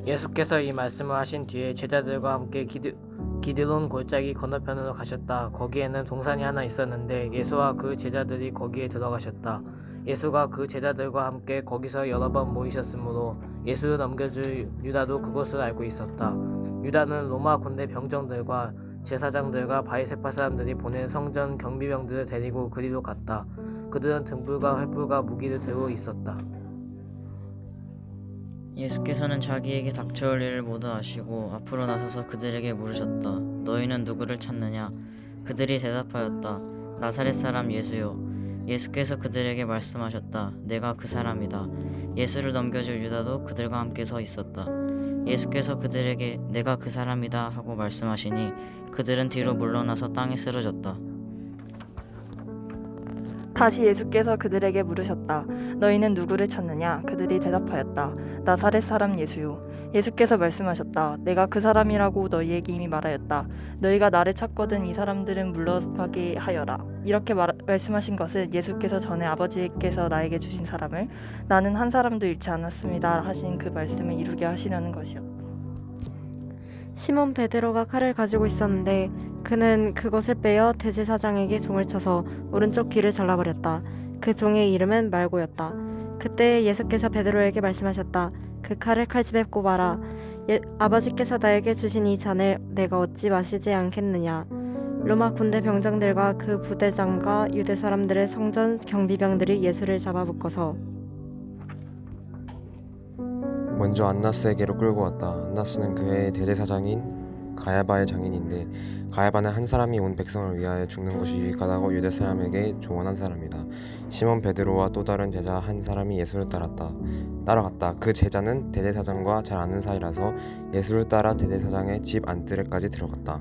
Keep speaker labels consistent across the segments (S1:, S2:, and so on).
S1: 예수께서 이 말씀을 하신 뒤에 제자들과 함께 기드론 골짜기 건너편으로 가셨다. 거기에는 동산이 하나 있었는데 예수와 그 제자들이 거기에 들어가셨다. 예수가 그 제자들과 함께 거기서 여러 번 모이셨으므로 예수를 넘겨줄 유다도 그것을 알고 있었다. 유다는 로마 군대 병정들과 제사장들과 바리새파 사람들이 보낸 성전 경비병들을 데리고 그리로 갔다. 그들은 등불과 횃불과 무기를 들고 있었다.
S2: 예수께서는 자기에게 닥쳐올 일을 모두 아시고 앞으로 나서서 그들에게 물으셨다. 너희는 누구를 찾느냐? 그들이 대답하였다. 나사렛 사람 예수요. 예수께서 그들에게 말씀하셨다. 내가 그 사람이다. 예수를 넘겨줄 유다도 그들과 함께 서 있었다. 예수께서 그들에게 내가 그 사람이다 하고 말씀하시니 그들은 뒤로 물러나서 땅에 쓰러졌다.
S3: 다시 예수께서 그들에게 물으셨다. 너희는 누구를 찾느냐? 그들이 대답하였다. 나사렛 사람 예수요. 예수께서 말씀하셨다. 내가 그 사람이라고 너희에게 이미 말하였다. 너희가 나를 찾거든 이 사람들은 물러가게 하여라. 이렇게 말씀하신 것은 예수께서 전에 아버지께서 나에게 주신 사람을 나는 한 사람도 잃지 않았습니다 하신 그 말씀을 이루게 하시려는 것이었다.
S4: 시몬 베드로가 칼을 가지고 있었는데 그는 그것을 빼어 대제사장에게 종을 쳐서 오른쪽 귀를 잘라버렸다. 그 종의 이름은 말고였다. 그때 예수께서 베드로에게 말씀하셨다. 그 칼을 칼집에 꼽아라. 아버지께서 나에게 주신 이 잔을 내가 어찌 마시지 않겠느냐. 로마 군대 병장들과 그 부대장과 유대 사람들의 성전 경비병들이 예수를 잡아붙어서
S5: 먼저 안나스에게로 끌고 왔다. 안나스는 그의 대제사장인 가야바의 장인인데 가야바는 한 사람이 온 백성을 위하여 죽는 것이 유익하다고 유대 사람에게 조언한 사람이다. 시몬 베드로와 또 다른 제자 한 사람이 예수를 따라갔다. 그 제자는 대제사장과 잘 아는 사이라서 예수를 따라 대제사장의 집 안뜰에까지 들어갔다.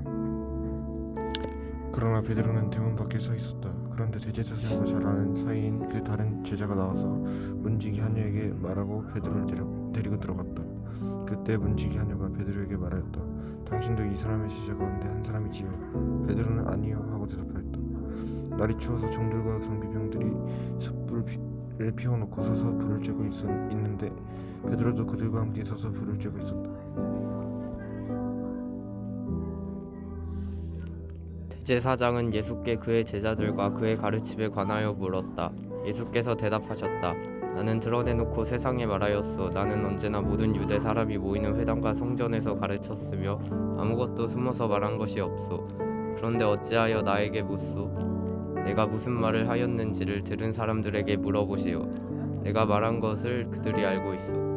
S6: 그러나 베드로는 대문 밖에 서 있었다. 그런데 대제사장과 잘 아는 사이인 그 다른 제자가 나와서 문지기 하녀에게 말하고 베드로를 데리고 들어갔다. 그때 문지기 하녀가 베드로에게 말하였다. 당신도 이 사람의 제자 가운데 한 사람이지요? 베드로는 아니요 하고 대답하였다. 날이 추워서 종들과 경비병들이 숯불을 피워놓고 서서 불을 쬐고 있는데 베드로도 그들과 함께 서서 불을 쬐고 있었다.
S7: 대제사장은 예수께 그의 제자들과 그의 가르침에 관하여 물었다. 예수께서 대답하셨다. 나는 드러내놓고 세상에 말하였소. 나는 언제나 모든 유대 사람이 모이는 회당과 성전에서 가르쳤으며 아무것도 숨어서 말한 것이 없소. 그런데 어찌하여 나에게 묻소? 내가 무슨 말을 하였는지를 들은 사람들에게 물어보시오. 내가 말한 것을 그들이 알고 있소.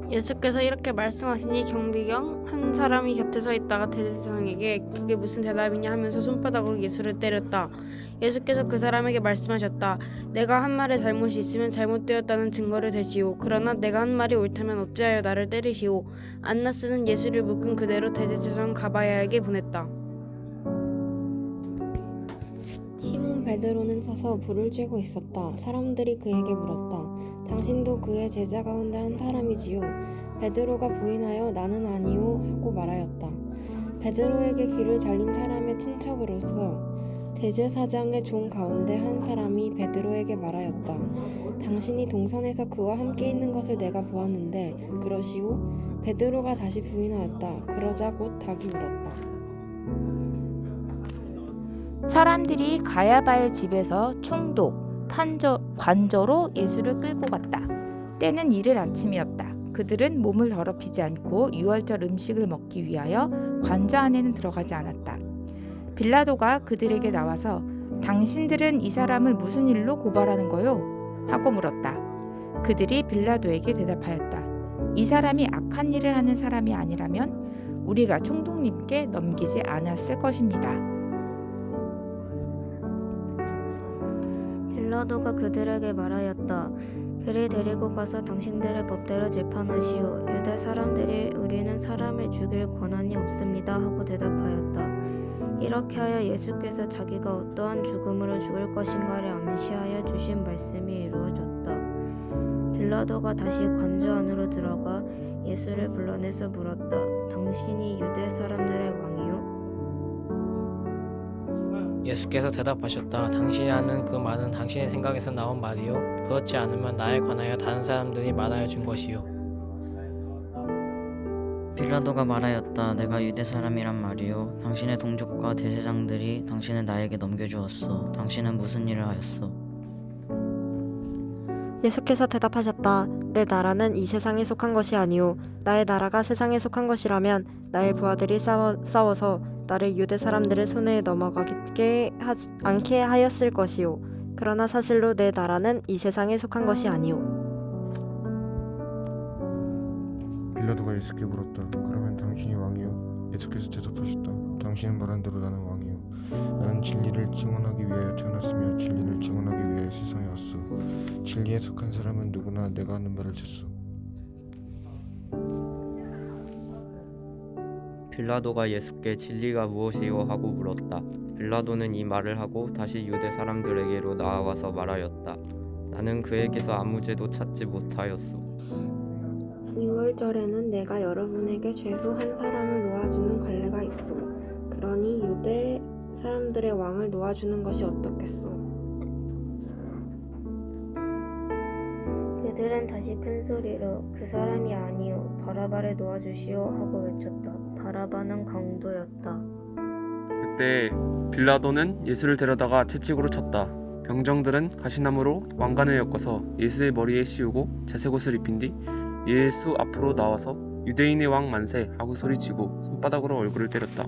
S8: 예수께서 이렇게 말씀하시니 경비경 한 사람이 곁에 서 있다가 대제사장에게 그게 무슨 대답이냐 하면서 손바닥으로 예수를 때렸다. 예수께서 그 사람에게 말씀하셨다. 내가 한 말에 잘못이 있으면 잘못되었다는 증거를 대시오. 그러나 내가 한 말이 옳다면 어찌하여 나를 때리시오. 안나스는 예수를 묶은 그대로 대제사장 가바야에게 보냈다.
S9: 시몬 베드로는 서서 불을 쬐고 있었다. 사람들이 그에게 물었다. 당신도 그의 제자 가운데 한 사람이지요? 베드로가 부인하여 나는 아니요 하고 말하였다. 베드로에게 귀를 잘린 사람의 친척으로서 대제사장의 종 가운데 한 사람이 베드로에게 말하였다. 당신이 동산에서 그와 함께 있는 것을 내가 보았는데 그러시오? 베드로가 다시 부인하였다. 그러자 곧 닭이 울었다.
S10: 사람들이 가야바의 집에서 총독, 관저로 예수를 끌고 갔다. 때는 이른 아침이었다. 그들은 몸을 더럽히지 않고 유월절 음식을 먹기 위하여 관저 안에는 들어가지 않았다. 빌라도가 그들에게 나와서 당신들은 이 사람을 무슨 일로 고발하는 거요? 하고 물었다. 그들이 빌라도에게 대답하였다. 이 사람이 악한 일을 하는 사람이 아니라면 우리가 총독님께 넘기지 않았을 것입니다.
S11: 빌라도가 그들에게 말하였다. 그를 데리고 가서 당신들의 법대로 재판하시오. 유대 사람들이 우리는 사람을 죽일 권한이 없습니다 하고 대답하였다. 이렇게 하여 예수께서 자기가 어떠한 죽음으로 죽을 것인가를 암시하여 주신 말씀이 이루어졌다. 빌라도가 다시 관저 안으로 들어가 예수를 불러내서 물었다. 당신이 유대 사람들의 왕이요?
S1: 예수께서 대답하셨다. 당신이 하는 그 말은 당신의 생각에서 나온 말이요? 그렇지 않으면 나에 관하여 다른 사람들이 말하여 준 것이요.
S2: 빌라도가 말하였다. 내가 유대 사람이란 말이요. 당신의 동족과 대제장들이 당신을 나에게 넘겨주었소. 당신은 무슨 일을 하였소?
S4: 예수께서 대답하셨다. 내 나라는 이 세상에 속한 것이 아니오. 나의 나라가 세상에 속한 것이라면 나의 부하들이 싸워서 나를 유대 사람들의 손에 넘어가게 않게 하였을 것이오. 그러나 사실로 내 나라는 이 세상에 속한 것이 아니오.
S6: 빌라도가 예수께 물었다. 그러면 당신이 왕이요? 예수께서 대답하셨다. 당신은 말한 대로 나는 왕이요. 나는 진리를 증언하기 위하여 태어났으며 진리를 증언하기 위하여 세상에 왔소. 진리에 속한 사람은 누구나 내가 하는 말을 듣소.
S7: 빌라도가 예수께 진리가 무엇이요 하고 물었다. 빌라도는 이 말을 하고 다시 유대 사람들에게로 나아와서 말하였다. 나는 그에게서 아무 죄도 찾지 못하였소.
S9: 6월절에는 내가 여러분에게 죄수 한 사람을 놓아주는 관례가 있소. 그러니 유대 사람들의 왕을 놓아주는 것이 어떻겠소?
S11: 그들은 다시 큰 소리로 그 사람이 아니요 바라바를 놓아주시오 하고 외쳤다. 바라바는 강도였다.
S12: 그때 빌라도는 예수를 데려다가 채찍으로 쳤다. 병정들은 가시나무로 왕관을 엮어서 예수의 머리에 씌우고 자색옷을 입힌 뒤 예수 앞으로 나와서 유대인의 왕 만세 하고 소리치고 손바닥으로 얼굴을 때렸다.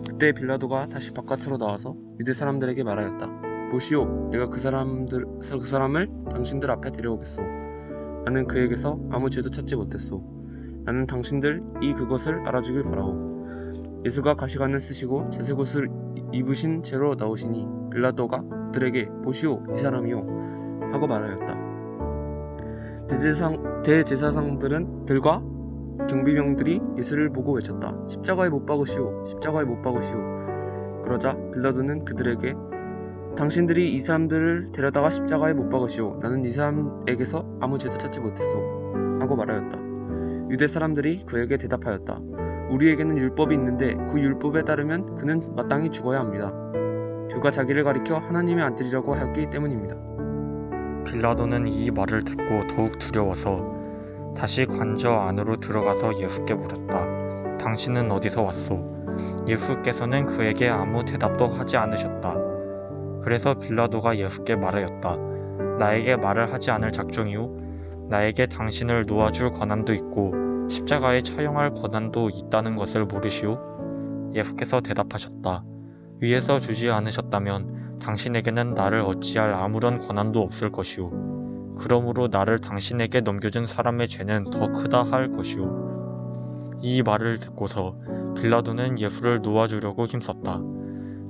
S12: 그때 빌라도가 다시 바깥으로 나와서 유대 사람들에게 말하였다. 보시오, 내가 그 사람을 당신들 앞에 데려오겠소. 나는 그에게서 아무 죄도 찾지 못했소. 나는 당신들이 그것을 알아주길 바라오. 예수가 가시관을 쓰시고 자색옷을 입으신 채로 나오시니 빌라도가 그들에게 보시오, 이 사람이요 하고 말하였다. 대제사장들과 경비병들이 예수를 보고 외쳤다. 십자가에 못 박으시오, 십자가에 못 박으시오. 그러자 빌라도는 그들에게 당신들이 이 사람들을 데려다가 십자가에 못 박으시오. 나는 이 사람에게서 아무 죄도 찾지 못했소 하고 말하였다. 유대 사람들이 그에게 대답하였다. 우리에게는 율법이 있는데 그 율법에 따르면 그는 마땅히 죽어야 합니다. 그가 자기를 가리켜 하나님의 아들이라고 하였기 때문입니다.
S13: 빌라도는 이 말을 듣고 더욱 두려워서 다시 관저 안으로 들어가서 예수께 물었다. 당신은 어디서 왔소? 예수께서는 그에게 아무 대답도 하지 않으셨다. 그래서 빌라도가 예수께 말하였다. 나에게 말을 하지 않을 작정이오? 나에게 당신을 놓아줄 권한도 있고 십자가에 처형할 권한도 있다는 것을 모르시오? 예수께서 대답하셨다. 위에서 주지 않으셨다면 당신에게는 나를 어찌할 아무런 권한도 없을 것이오. 그러므로 나를 당신에게 넘겨준 사람의 죄는 더 크다 할 것이오. 이 말을 듣고서 빌라도는 예수를 놓아주려고 힘썼다.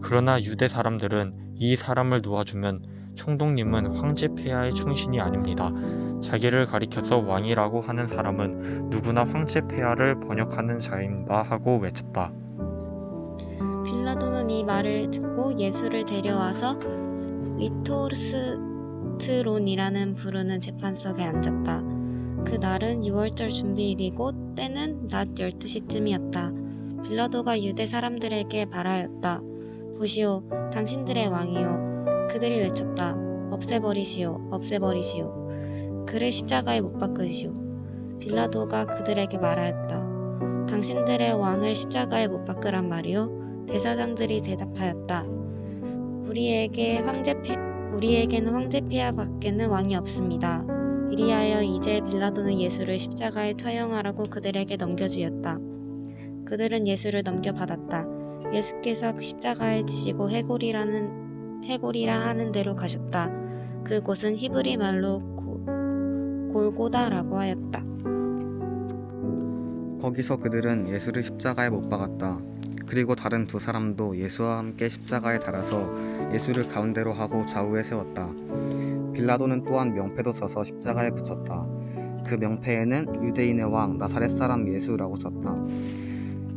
S13: 그러나 유대 사람들은 이 사람을 놓아주면 총독님은 황제 폐하의 충신이 아닙니다. 자기를 가리켜서 왕이라고 하는 사람은 누구나 황제 폐하를 번역하는 자입니다 하고 외쳤다.
S14: 빌라도는 이 말을 듣고 예수를 데려와서 리토스트론이라는 부르는 재판석에 앉았다. 그날은 6월절 준비일이고 때는 낮 12시쯤이었다. 빌라도가 유대 사람들에게 말하였다. 보시오, 당신들의 왕이요. 그들이 외쳤다. 없애버리시오, 없애버리시오. 그를 십자가에 못 박으시오. 빌라도가 그들에게 말하였다. 당신들의 왕을 십자가에 못 박으란 말이요. 대사장들이 대답하였다. 우리에게는 황제 폐하밖에는 왕이 없습니다. 이리하여 이제 빌라도는 예수를 십자가에 처형하라고 그들에게 넘겨주었다. 그들은 예수를 넘겨받았다. 예수께서 그 십자가에 지시고 해골이라 하는 데로 가셨다. 그곳은 히브리 말로 골고다라고 하였다.
S15: 거기서 그들은 예수를 십자가에 못 박았다. 그리고 다른 두 사람도 예수와 함께 십자가에 달아서 예수를 가운데로 하고 좌우에 세웠다. 빌라도는 또한 명패도 써서 십자가에 붙였다. 그 명패에는 유대인의 왕 나사렛 사람 예수라고 썼다.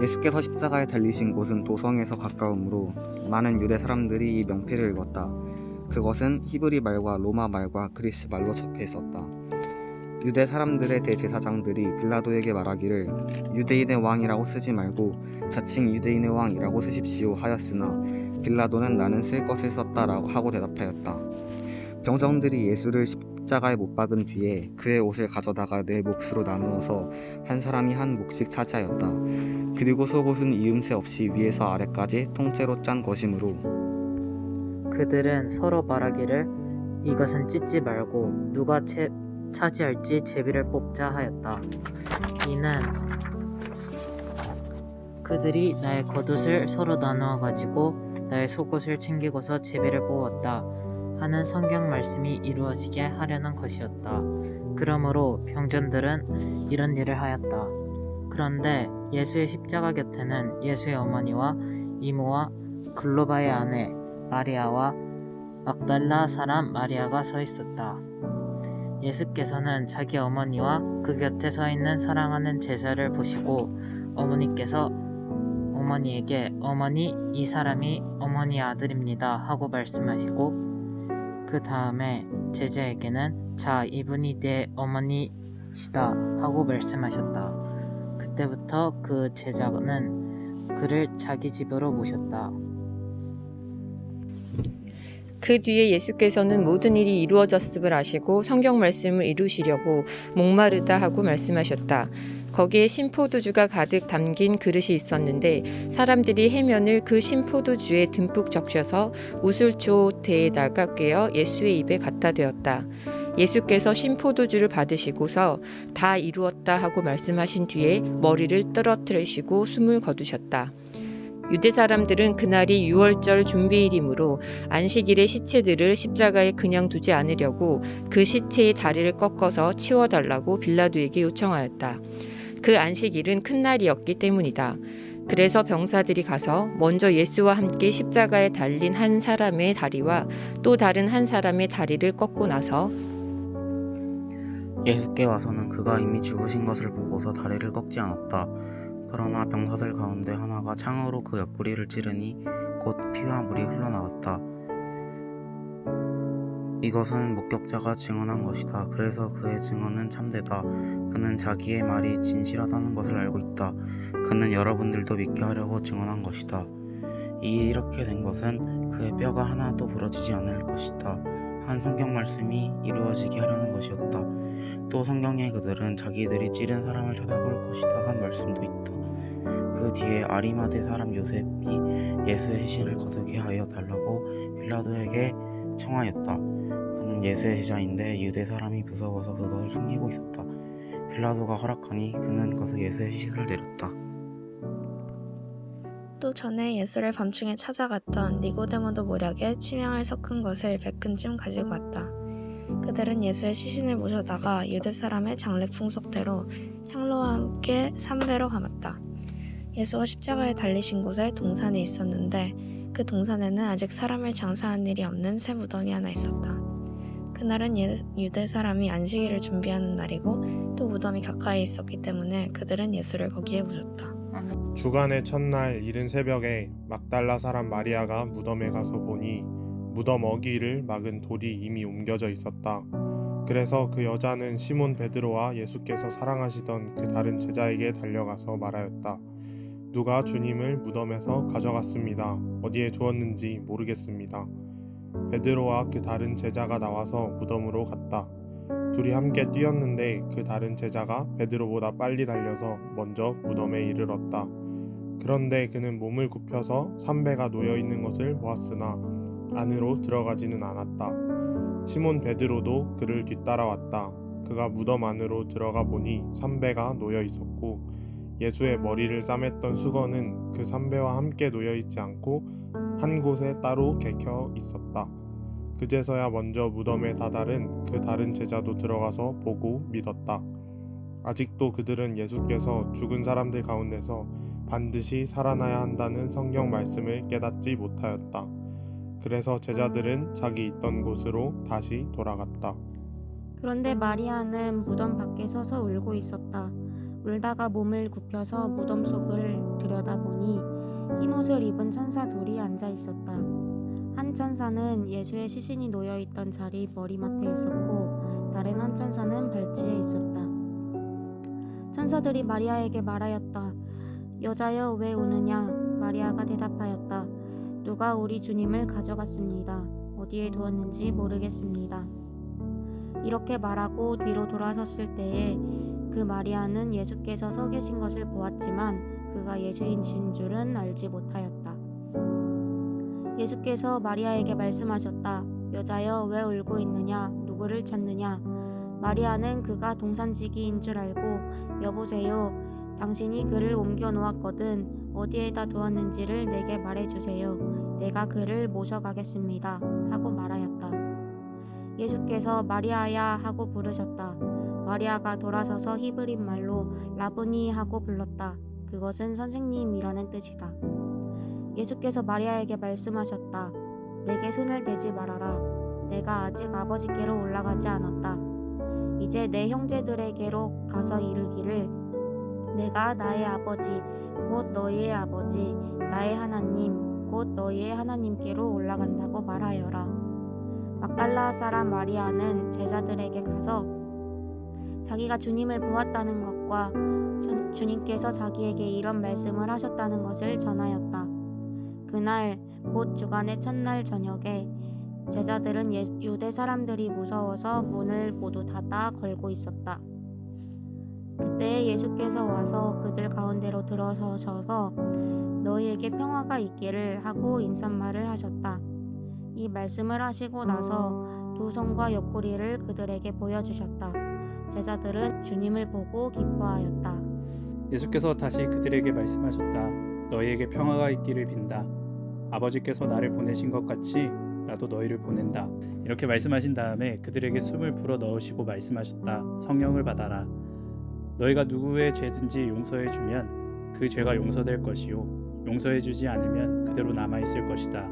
S15: 예수께서 십자가에 달리신 곳은 도성에서 가까우므로 많은 유대 사람들이 이 명패를 읽었다. 그것은 히브리 말과 로마 말과 그리스 말로 적혀 있었다. 유대 사람들의 대제사장들이 빌라도에게 말하기를 유대인의 왕이라고 쓰지 말고 자칭 유대인의 왕이라고 쓰십시오 하였으나 빌라도는 나는 쓸 것을 썼다라고 하고 대답하였다. 병정들이 예수를 십자가에 못 박은 뒤에 그의 옷을 가져다가 네 몫으로 나누어서 한 사람이 한 몫씩 차지하였다. 그리고 속옷은 이음새 없이 위에서 아래까지 통째로 짠 것이므로
S2: 그들은 서로 말하기를 이것은 찢지 말고 누가 차지할지 제비를 뽑자 하였다. 이는 그들이 나의 겉옷을 서로 나누어 가지고 나의 속옷을 챙기고서 제비를 뽑았다 하는 성경 말씀이 이루어지게 하려는 것이었다. 그러므로 병전들은 이런 일을 하였다. 그런데 예수의 십자가 곁에는 예수의 어머니와 이모와 글로바의 아내 마리아와 막달라 사람 마리아가 서 있었다. 예수께서는 자기 어머니와 그 곁에 서 있는 사랑하는 제자를 보시고 어머니에게 어머니, 이 사람이 어머니의 아들입니다 하고 말씀하시고 그 다음에 제자에게는 자, 이분이 내 어머니시다 하고 말씀하셨다. 그때부터 그 제자는 그를 자기 집으로 모셨다.
S10: 그 뒤에 예수께서는 모든 일이 이루어졌음을 아시고 성경 말씀을 이루시려고 목마르다 하고 말씀하셨다. 거기에 신포도주가 가득 담긴 그릇이 있었는데 사람들이 해면을 그 신포도주에 듬뿍 적셔서 우슬초대에다가 꿰어 예수의 입에 갖다 대었다. 예수께서 신포도주를 받으시고서 다 이루었다 하고 말씀하신 뒤에 머리를 떨어뜨리시고 숨을 거두셨다. 유대 사람들은 그날이 유월절 준비일이므로 안식일에 시체들을 십자가에 그냥 두지 않으려고 그 시체의 다리를 꺾어서 치워달라고 빌라도에게 요청하였다. 그 안식일은 큰 날이었기 때문이다. 그래서 병사들이 가서 먼저 예수와 함께 십자가에 달린 한 사람의 다리와 또 다른 한 사람의 다리를 꺾고 나서
S15: 예수께 와서는 그가 이미 죽으신 것을 보고서 다리를 꺾지 않았다. 그러나 병사들 가운데 하나가 창으로 그 옆구리를 찌르니 곧 피와 물이 흘러나왔다. 이것은 목격자가 증언한 것이다. 그래서 그의 증언은 참되다. 그는 자기의 말이 진실하다는 것을 알고 있다. 그는 여러분들도 믿게 하려고 증언한 것이다. 이렇게 된 것은 그의 뼈가 하나도 부러지지 않을 것이다. 한 성경 말씀이 이루어지게 하려는 것이었다. 또 성경에 그들은 자기들이 찌른 사람을 쳐다볼 것이다 한 말씀도 있다. 그 뒤에 아리마대 사람 요셉이 예수의 시신을 거두게 하여 달라고 빌라도에게 청하였다. 그는 예수의 제자인데 유대 사람이 무서워서 그것을 숨기고 있었다. 빌라도가 허락하니 그는 가서 예수의 시신을 내렸다.
S16: 또 전에 예수를 밤중에 찾아갔던 니고데모도 모략에 치명을 섞은 것을 100큰쯤 가지고 왔다. 그들은 예수의 시신을 모셔다가 유대 사람의 장례 풍속대로 향로와 함께 삼배로 감았다. 예수가 십자가에 달리신 곳에 동산이 있었는데 그 동산에는 아직 사람을 장사한 일이 없는 새 무덤이 하나 있었다. 그날은 유대 사람이 안식일을 준비하는 날이고 또 무덤이 가까이 있었기 때문에 그들은 예수를 거기에 모셨다.
S17: 주간의 첫날 이른 새벽에 막달라 사람 마리아가 무덤에 가서 보니 무덤 어귀를 막은 돌이 이미 옮겨져 있었다. 그래서 그 여자는 시몬 베드로와 예수께서 사랑하시던 그 다른 제자에게 달려가서 말하였다. 누가 주님을 무덤에서 가져갔습니다. 어디에 두었는지 모르겠습니다. 베드로와 그 다른 제자가 나와서 무덤으로 갔다. 둘이 함께 뛰었는데 그 다른 제자가 베드로보다 빨리 달려서 먼저 무덤에 이르렀다. 그런데 그는 몸을 굽혀서 삼배가 놓여있는 것을 보았으나 안으로 들어가지는 않았다. 시몬 베드로도 그를 뒤따라왔다. 그가 무덤 안으로 들어가 보니 삼배가 놓여있었고 예수의 머리를 싸맸던 수건은 그 삼배와 함께 놓여있지 않고 한 곳에 따로 개켜 있었다. 그제서야 먼저 무덤에 다다른 그 다른 제자도 들어가서 보고 믿었다. 아직도 그들은 예수께서 죽은 사람들 가운데서 반드시 살아나야 한다는 성경 말씀을 깨닫지 못하였다. 그래서 제자들은 자기 있던 곳으로 다시 돌아갔다.
S18: 그런데 마리아는 무덤 밖에 서서 울고 있었다. 울다가 몸을 굽혀서 무덤 속을 들여다보니 흰옷을 입은 천사 둘이 앉아 있었다. 한 천사는 예수의 시신이 놓여있던 자리 머리맡에 있었고 다른 한 천사는 발치에 있었다. 천사들이 마리아에게 말하였다. 여자여 왜 우느냐? 마리아가 대답하였다. 누가 우리 주님을 가져갔습니다. 어디에 두었는지 모르겠습니다. 이렇게 말하고 뒤로 돌아섰을 때에 그 마리아는 예수께서 서 계신 것을 보았지만 그가 예수이신 줄은 알지 못하였다. 예수께서 마리아에게 말씀하셨다. 여자여, 왜 울고 있느냐? 누구를 찾느냐? 마리아는 그가 동산지기인 줄 알고 여보세요, 당신이 그를 옮겨 놓았거든 어디에다 두었는지를 내게 말해주세요. 내가 그를 모셔가겠습니다 하고 말하였다. 예수께서 마리아야 하고 부르셨다. 마리아가 돌아서서 히브리 말로 라부니 하고 불렀다. 그것은 선생님이라는 뜻이다. 예수께서 마리아에게 말씀하셨다. 내게 손을 대지 말아라. 내가 아직 아버지께로 올라가지 않았다. 이제 내 형제들에게로 가서 이르기를 내가 나의 아버지 곧 너희의 아버지 나의 하나님 곧 너희의 하나님께로 올라간다고 말하여라. 막달라 사람 마리아는 제자들에게 가서 자기가 주님을 보았다는 것과 주님께서 자기에게 이런 말씀을 하셨다는 것을 전하였다. 그날 곧 주간의 첫날 저녁에 제자들은 유대 사람들이 무서워서 문을 모두 닫아 걸고 있었다. 그때 예수께서 와서 그들 가운데로 들어서셔서 너희에게 평화가 있기를 하고 인사말을 하셨다. 이 말씀을 하시고 나서 두 손과 옆구리를 그들에게 보여주셨다. 제자들은 주님을 보고 기뻐하였다.
S19: 예수께서 다시 그들에게 말씀하셨다. 너희에게 평화가 있기를 빈다. 아버지께서 나를 보내신 것 같이 나도 너희를 보낸다. 이렇게 말씀하신 다음에 그들에게 숨을 불어 넣으시고 말씀하셨다. 성령을 받아라. 너희가 누구의 죄든지 용서해 주면 그 죄가 용서될 것이요 용서해 주지 않으면 그대로 남아 있을 것이다.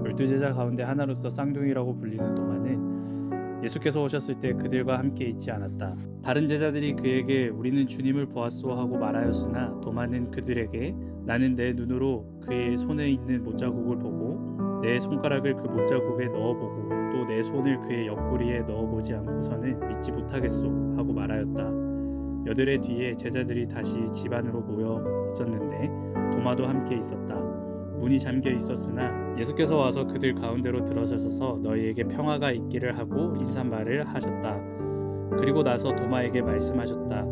S19: 12제자 가운데 하나로서 쌍둥이라고 불리는 도마는 예수께서 오셨을 때 그들과 함께 있지 않았다. 다른 제자들이 그에게 우리는 주님을 보았소 하고 말하였으나 도마는 그들에게 나는 내 눈으로 그의 손에 있는 못자국을 보고 내 손가락을 그 못자국에 넣어보고 또 내 손을 그의 옆구리에 넣어보지 않고서는 믿지 못하겠소 하고 말하였다. 여드레 뒤에 제자들이 다시 집 안으로 모여 있었는데 도마도 함께 있었다. 문이 잠겨 있었으나 예수께서 와서 그들 가운데로 들어서셔서 너희에게 평화가 있기를 하고 인사말을 하셨다. 그리고 나서 도마에게 말씀하셨다.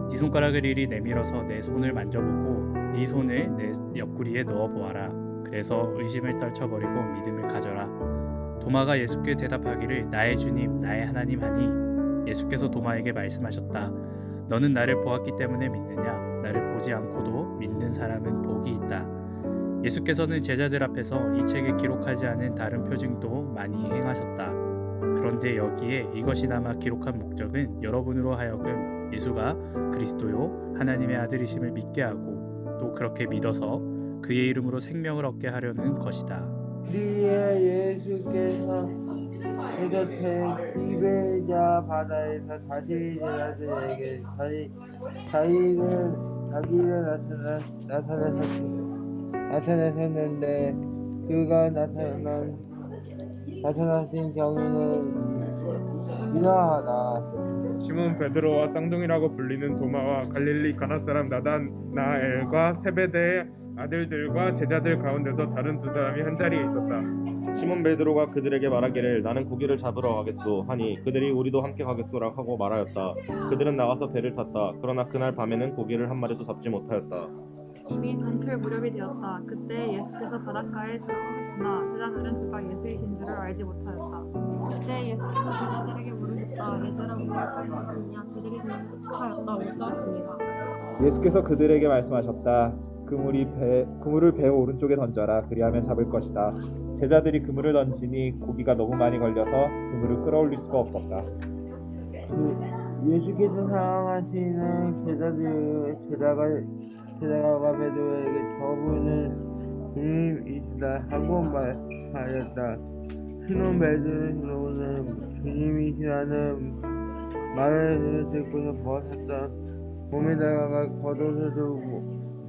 S19: 네 손가락을 이리 내밀어서 내 손을 만져보고 네 손을 내 옆구리에 넣어보아라. 그래서 의심을 떨쳐버리고 믿음을 가져라. 도마가 예수께 대답하기를 나의 주님 나의 하나님 하니 예수께서 도마에게 말씀하셨다. 너는 나를 보았기 때문에 믿느냐? 나를 보지 않고도 믿는 사람은 복이 있다. 예수께서는 제자들 앞에서 이 책에 기록하지 않은 다른 표징도 많이 행하셨다. 그런데 여기에 이것이 남아 기록한 목적은 여러분으로 하여금 예수가 그리스도요 하나님의 아들이심을 믿게 하고 또 그렇게 믿어서 그의 이름으로 생명을 얻게 하려는 것이다.
S20: 우리의 예수께서 이렇게 티베리아 바다에서 다시 제자들에게 자기를 나타내셨는데 그가 나타나신 경위는 이러하다.
S17: 시몬 베드로와 쌍둥이라고 불리는 도마와 갈릴리 가나 사람 나다나엘과 세베대의 아들들과 제자들 가운데서 다른 두 사람이 한 자리에 있었다.
S21: 시몬 베드로가 그들에게 말하기를 나는 고기를 잡으러 가겠소 하니 그들이 우리도 함께 가겠소라 하고 말하였다. 그들은 나가서 배를 탔다. 그러나 그날 밤에는 고기를 한 마리도 잡지 못하였다.
S22: 이미 동틀 무렵이 되었다. 그때 예수께서 바닷가에 들어가셨으나 제자들은 그가 예수이신 줄을 알지 못하였다. 그때 예수께서 제자들에게 물으셨다. 얘들아 우리가 가느냐? 그들이 대답하였다. 오자습니다.
S23: 예수께서 그들에게 말씀하셨다. 그물을 배 오른쪽에 던져라. 그리하면 잡을 것이다. 제자들이 그물을 던지니 고기가 너무 많이 걸려서 그물을 끌어올릴 수가 없었다.
S20: 예수께서 사랑하시는 제자가 베드로에게 저분은 주님이시다 하고 말하였다. 시몬 베드로는 주님이시라는 말을 듣고서 벗었다. 몸에다가 겉옷을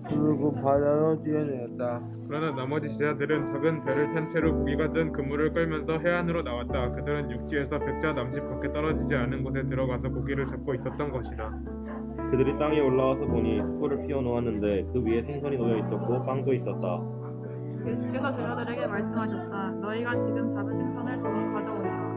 S20: 두르고 바다로 뛰어내렸다.
S17: 그러나 나머지 제자들은 작은 배를 탄 채로 고기가 든 그물을 끌면서 해안으로 나왔다. 그들은 육지에서 백자 남짓 밖에 떨어지지 않은 곳에 들어가서 고기를 잡고 있었던 것이다.
S21: 그들이 땅에 올라와서 보니 숯불을 피워 놓았는데 그 위에 생선이 놓여 있었고 빵도 있었다.
S22: 예수께서 제자들에게 말씀하셨다. 너희가 지금 잡은 생선을 조금 가져오라.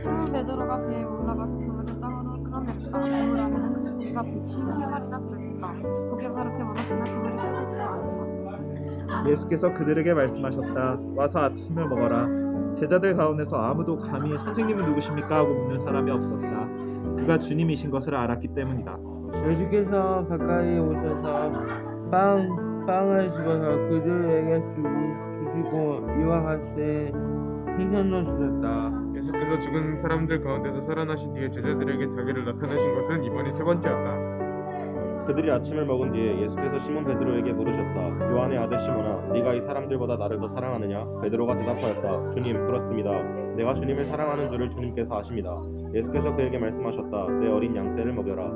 S18: 시몬
S22: 베드로가 배에 올라가서 그물을 땅으로 끌어내렸다. 그물 안에는 큰 고기가 153마리나 들어있었다. 고기가 그렇게 많았으나 그물이 펴지지도 않았다.
S23: 예수께서 그들에게 말씀하셨다. 와서 아침을 먹어라. 제자들 가운데서 아무도 감히 선생님은 누구십니까 하고 묻는 사람이 없었다. 그가 주님이신 것을 알았기 때문이다.
S20: 예수께서 가까이 오셔서 빵을 집어서 그들에게 주시고 이와 같이 흰손으로 주셨다.
S3: 예수께서 죽은 사람들 가운데서 살아나신 뒤에 제자들에게 자기를 나타내신 것은 이번이 세 번째였다.
S21: 그들이 아침을 먹은 뒤에 예수께서 시몬 베드로에게 물으셨다. 요한의 아들 시몬아, 네가 이 사람들보다 나를 더 사랑하느냐? 베드로가 대답하였다. 주님, 그렇습니다. 내가 주님을 사랑하는 줄을 주님께서 아십니다. 예수께서 그에게 말씀하셨다. 내 어린 양떼를 먹여라.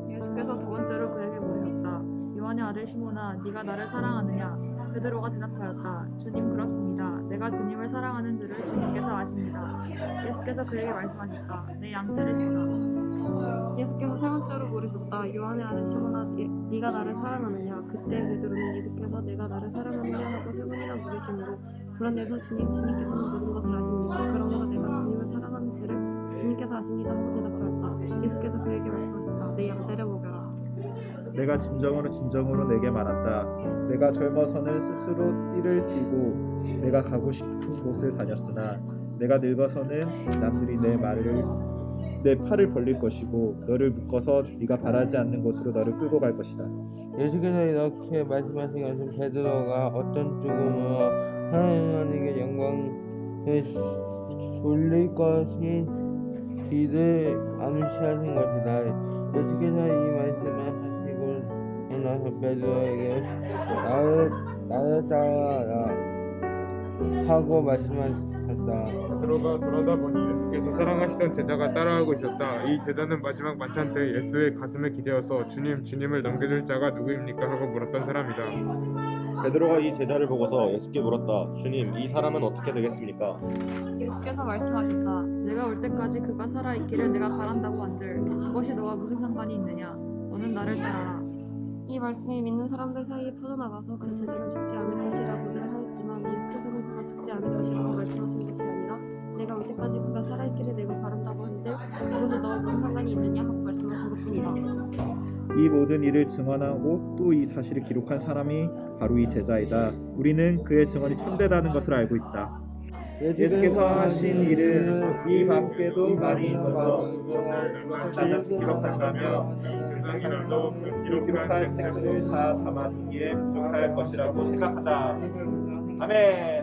S22: 예수께서 두 번째로 그에게 물으셨다. 요한의 아들 시몬아, 네가 나를 사랑하느냐? 베드로가 대답하였다. 주님, 그렇습니다. 내가 주님을 사랑하는 줄을 주님께서 아십니다. 예수께서 그에게 말씀하셨다. 내 양떼를 쳐라. 예수께서 세 번째로 물으셨다. 요한의 아들 시몬아, 네가 나를 사랑하느냐? 그때 베드로는 예수께서 내가 나를 사랑하느냐 하고 세 번이나 물으시므로 그런데도 주님께서는 모든 것을 아십니다. 그러므로 내가 주님을 사랑하는 줄을 주님께서 아십니다 하고 대답하였다. 예수께서 그에게 말씀하셨다. 내 양떼를 먹여라.
S23: 내가 진정으로 내게 말한다. 내가 젊어서는 스스로 띠를 띠고 내가 가고 싶은 곳을 다녔으나 내가 늙어서는 남들이 내 팔을 벌릴 것이고 너를 묶어서 네가 바라지 않는 곳으로 너를 끌고 갈 것이다.
S20: 예수께서 이렇게 말씀하신 것은 베드로가 어떤 죽음으로 하나님께 영광을 돌릴 것인지를 암시하신 것이다. 예수께서 이 말씀을 하시고 나서 베드로에게 나를 따라라 하고 말씀하셨다.
S3: 베드로가 돌아다 보니 예수께서 사랑하시던 제자가 따라하고 있었다. 이 제자는 마지막 만찬 때 예수의 가슴에 기대어서 주님을 남겨줄 자가 누구입니까 하고 물었던 사람이다.
S21: 베드로가 이 제자를 보고서 예수께 물었다. 주님, 이 사람은 어떻게 되겠습니까?
S22: 예수께서 말씀하셨다. 내가 올 때까지 그가 살아있기를 내가 바란다고 한들 그것이 너와 무슨 상관이 있느냐? 너는 나를 따라라. 이 말씀이 믿는 사람들 사이에 퍼져나가서 그 제자는 죽지 않을 것이라 고대를 하였지만 예수께서는 그가 죽지 않을 것이라고 말씀하신 것이 아니라 내가 올 때까지 그가 살아있기를 내가 바란다고 한들 그것이 너와 무슨 상관이 있느냐 하고 말씀하신 것뿐이다.
S23: 이 모든 일을 증언하고 또 이 사실을 기록한 사람이 바로 이 제자이다. 우리는 그의 증언이 참되다는 것을 알고 있다. 예수께서 하신 일은 이 밖에도 많이 있어서 그것을 낱낱이 기록한다며 이 세상이라도 그 기록한 책들을 다 담아두기에 부족할 것이라고 생각한다. 아멘.